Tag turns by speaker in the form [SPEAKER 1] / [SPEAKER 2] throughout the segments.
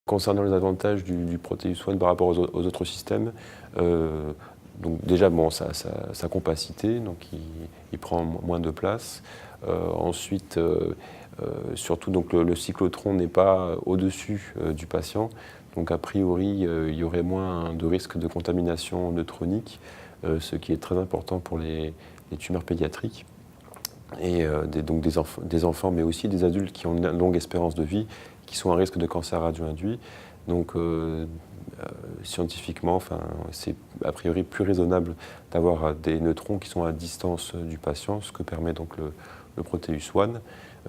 [SPEAKER 1] Concernant les avantages du Proteus ONE par rapport aux autres systèmes, donc déjà bon, sa compacité, donc il prend moins de place. Ensuite, surtout donc le cyclotron n'est pas au-dessus du patient, donc a priori il y aurait moins de risque de contamination neutronique, ce qui est très important pour les tumeurs pédiatriques. Et donc des enfants, mais aussi des adultes qui ont une longue espérance de vie, qui sont à risque de cancer radio-induit. Donc scientifiquement, enfin, c'est a priori plus raisonnable d'avoir des neutrons qui sont à distance du patient, ce que permet donc le Proteus ONE,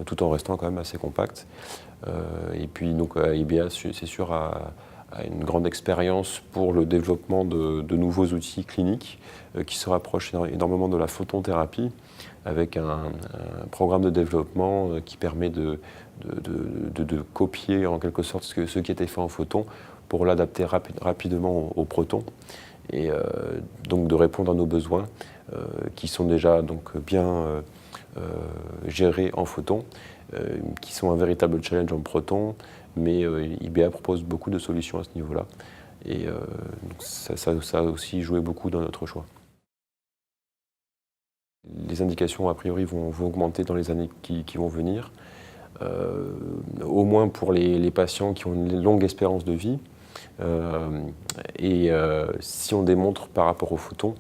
[SPEAKER 1] tout en restant quand même assez compact. Et puis donc IBA, c'est sûr, a une grande expérience pour le développement de nouveaux outils cliniques qui se rapprochent énormément de la photothérapie, avec un programme de développement qui permet de copier en quelque sorte ce qui était fait en photon pour l'adapter rapidement au proton, et donc de répondre à nos besoins qui sont déjà donc bien gérés en photon, qui sont un véritable challenge en proton, mais IBA propose beaucoup de solutions à ce niveau-là, et donc ça a aussi joué beaucoup dans notre choix. Les indications, a priori, vont augmenter dans les années qui vont venir, au moins pour les patients qui ont une longue espérance de vie. Si on démontre par rapport au photon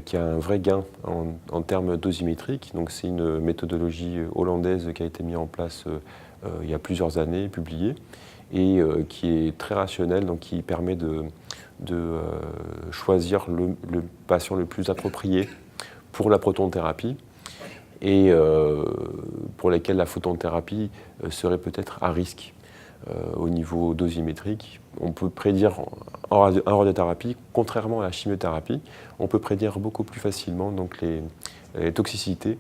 [SPEAKER 1] qu'il y a un vrai gain en termes dosimétriques, donc c'est une méthodologie hollandaise qui a été mise en place il y a plusieurs années, publiée, et qui est très rationnelle, donc qui permet de choisir le patient le plus approprié pour la protothérapie, et pour lesquels la photothérapie serait peut-être à risque au niveau dosimétrique. On peut prédire en radiothérapie, contrairement à la chimiothérapie, on peut prédire beaucoup plus facilement donc les toxicités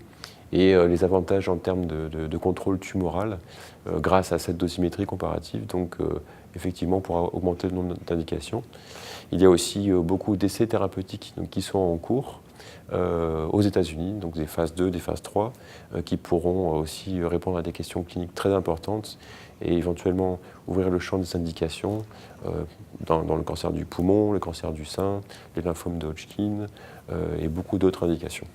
[SPEAKER 1] et les avantages en termes de contrôle tumoral grâce à cette dosimétrie comparative. Donc effectivement, on pourra augmenter le nombre d'indications. Il y a aussi beaucoup d'essais thérapeutiques qui sont en cours aux États-Unis, donc des phases 2, des phases 3, qui pourront aussi répondre à des questions cliniques très importantes et éventuellement ouvrir le champ des indications dans le cancer du poumon, le cancer du sein, les lymphomes de Hodgkin et beaucoup d'autres indications.